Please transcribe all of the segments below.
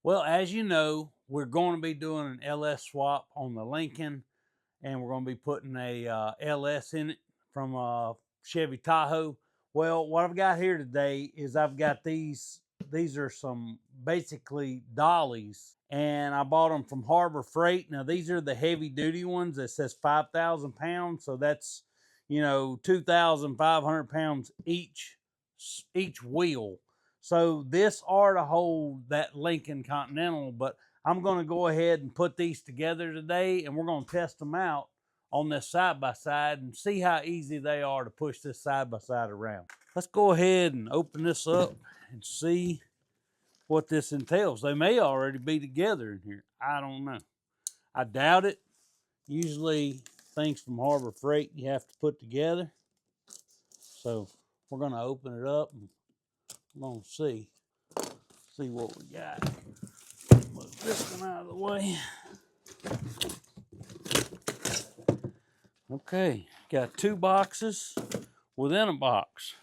Well, as you know, we're going to be doing an LS swap on the Lincoln, and we're going to be putting a LS in it from a Chevy Tahoe. Well, what I've got here today is I've got these. These are some basically dollies, and I bought them from Harbor Freight. Now, these are the heavy duty ones that says 5,000 pounds. So that's, 2,500 pounds each wheel. So this are to hold that Lincoln Continental, but I'm going to go ahead and put these together today, and we're going to test them out on this side-by-side and see how easy they are to push this side-by-side around. Let's go ahead and open this up and see what this entails. They may already be together in here. I don't know. I doubt it. Usually things from Harbor Freight you have to put together. So we're going to open it up and we're going to see what we got. Move this one out of the way. Okay, got two boxes within a box.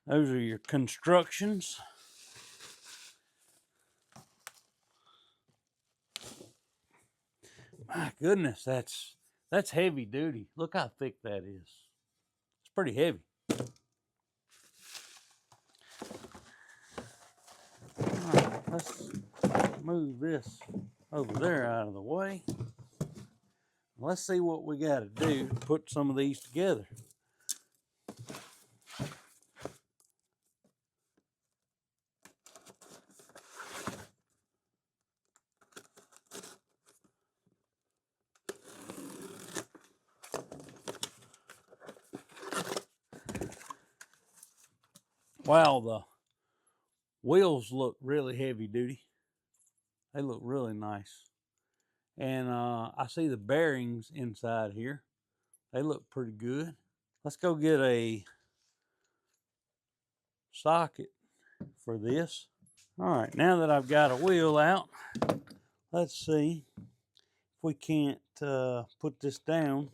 Those are your constructions. My goodness, that's heavy duty. Look how thick that is. It's pretty heavy. All right, let's move this over there out of the way. Let's see what we got to do to put some of these together. Wow, the wheels look really heavy duty. They look really nice. And I see the bearings inside here. They look pretty good. Let's go get a socket for this. All right, now that I've got a wheel out, let's see if we can't put this down.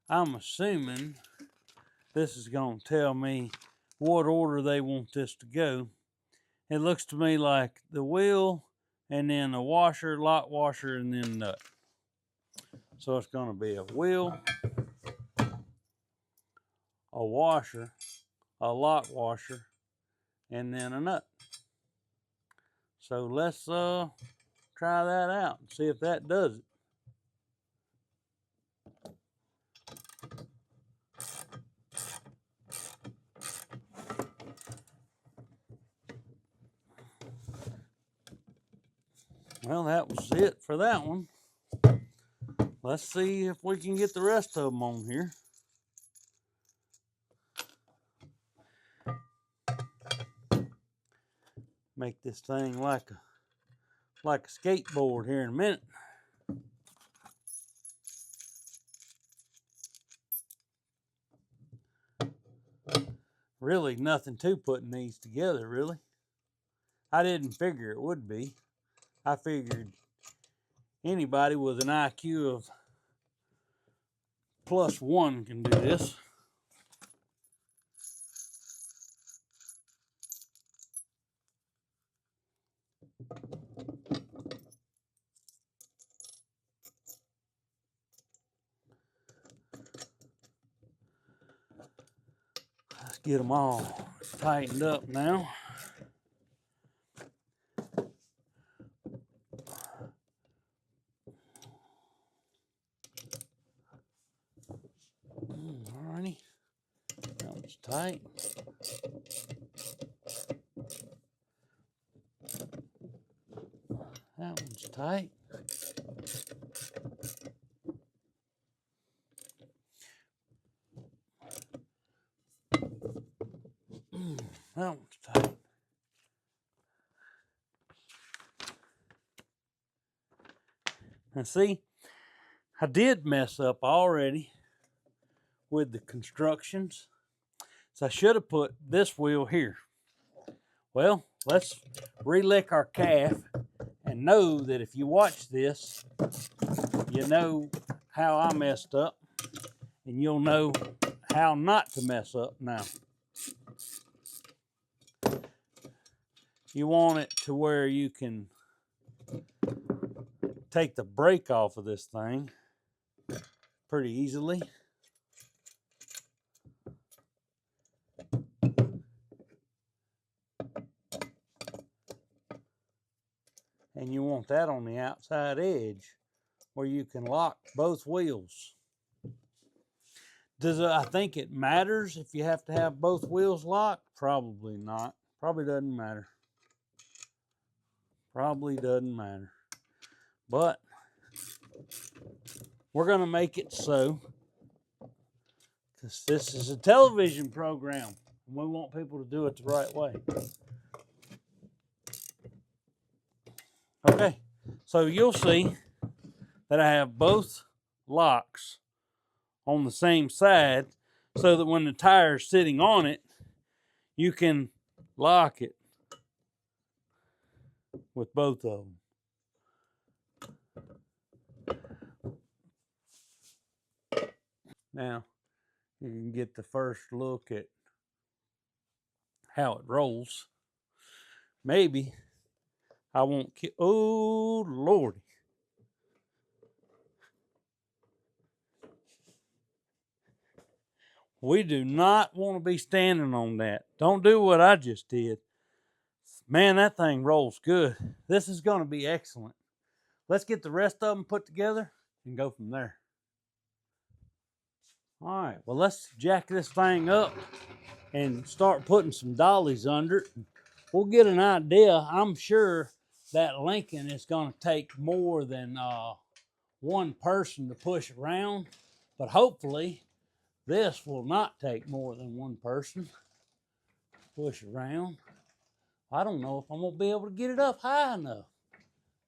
I'm assuming this is going to tell me what order they want this to go. It looks to me like the wheel, and then a washer, lock washer, and then nut. So it's going to be a wheel, a washer, a lock washer, and then a nut. So let's try that out and see if that does it. Well, that was it for that one. Let's see if we can get the rest of them on here. Make this thing like a skateboard here in a minute. Really nothing to putting these together, really. I didn't figure it would be. I figured anybody with an IQ of +1 can do this. Let's get them all tightened up now. Alrighty, that one's tight. That one's tight. That one's tight. And see, I did mess up already with the constructions. So I should have put this wheel here. Well, let's relick our calf and know that if you watch this, you know how I messed up, and you'll know how not to mess up now. you want it to where you can take the brake off of this thing pretty easily. And you want that on the outside edge where you can lock both wheels. I think it matters if you have to have both wheels locked? Probably not. Probably doesn't matter. Probably doesn't matter. But we're going to make it so, because this is a television program. And we want people to do it the right way. Okay, so you'll see that I have both locks on the same side so that when the tire is sitting on it, you can lock it with both of them. Now, you can get the first look at how it rolls. Maybe I won't oh, Lordy. We do not want to be standing on that. Don't do what I just did. Man, that thing rolls good. This is going to be excellent. Let's get the rest of them put together and go from there. All right, well, let's jack this thing up and start putting some dollies under it. We'll get an idea. I'm sure that Lincoln is going to take more than one person to push around, but hopefully this will not take more than one person to push around. I don't know if I'm going to be able to get it up high enough.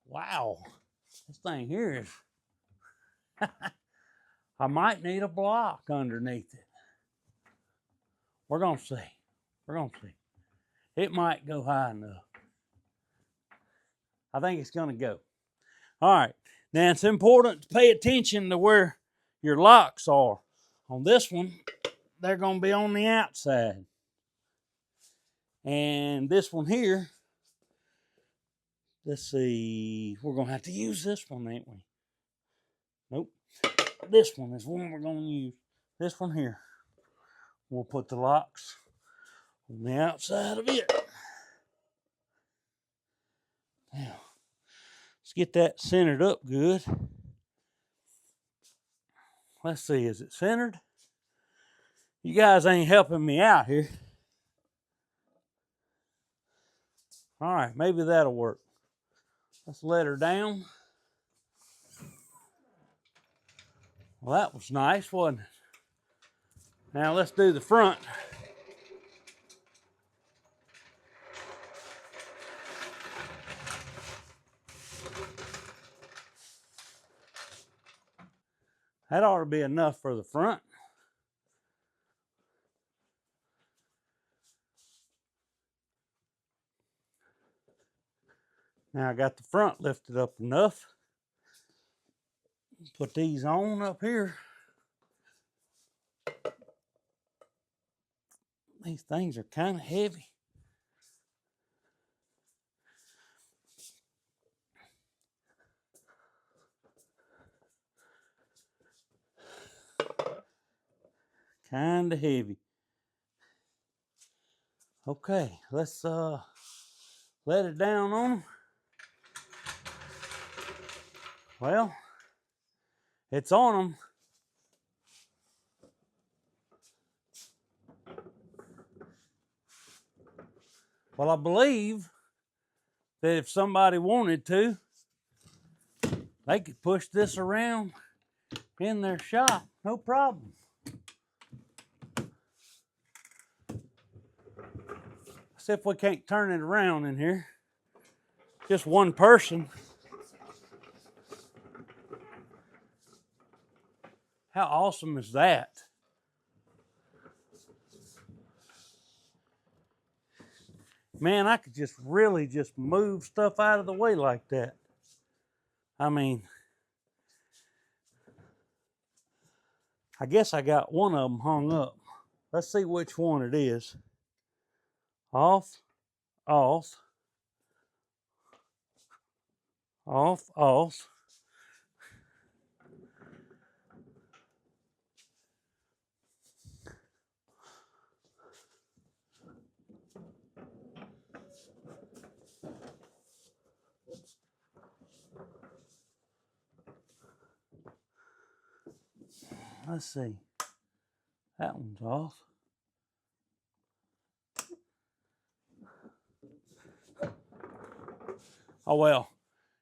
Wow, this thing here is... I might need a block underneath it. We're going to see. We're going to see. It might go high enough. I think it's going to go. All right. Now, it's important to pay attention to where your locks are. On this one, they're going to be on the outside. And this one here, let's see, we're going to have to use this one, ain't we? Nope. This one is one we're going to use. This one here. We'll put the locks on the outside of it. Now, let's get that centered up good. Let's see, is it centered? You guys ain't helping me out here. All right, maybe that'll work. Let's let her down. Well, that was nice, wasn't it? Now let's do the front. That ought to be enough for the front. Now I got the front lifted up enough. Put these on up here. These things are kind of heavy. Kind of heavy. Okay, let's let it down on them. Well, it's on them. Well, I believe that if somebody wanted to, they could push this around in their shop, no problem. See if we can't turn it around in here. Just one person. How awesome is that? Man, I could just really just move stuff out of the way like that. I mean, I guess I got one of them hung up. Let's see which one it is. Off, off. Off, off. Let's see. That one's off. Oh well,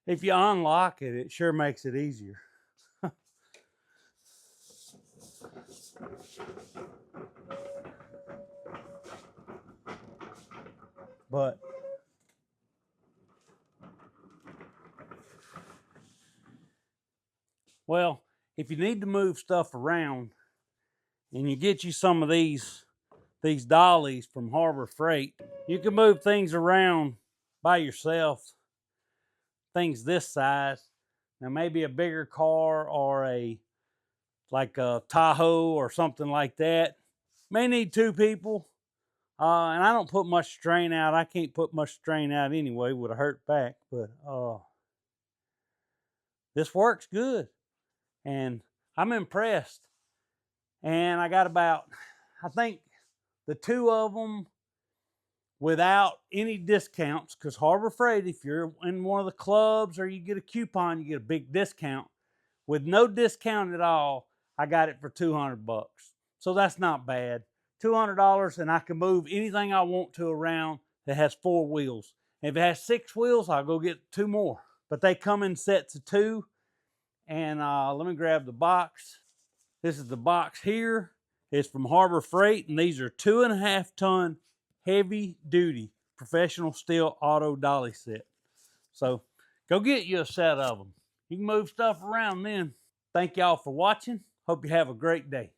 if you unlock it, it sure makes it easier. But well, if you need to move stuff around and you get you some of these dollies from Harbor Freight, you can move things around by yourself. Things this size. Now maybe a bigger car or like a Tahoe or something like that. May need two people. And I don't put much strain out. I can't put much strain out anyway with a hurt back, but this works good. And I'm impressed. And I got about, I think the two of them without any discounts, because Harbor Freight, if you're in one of the clubs or you get a coupon, you get a big discount. With no discount at all, I got it for 200 bucks. So that's not bad. $200 and I can move anything I want to around that has 4 wheels. If it has 6 wheels, I'll go get 2 more. But they come in sets of 2. And let me grab the box. This is the box here. It's from Harbor Freight, and these are 2.5 ton heavy duty professional steel auto dolly set. So go get you a set of them. You can move stuff around then. Thank y'all for watching. Hope you have a great day.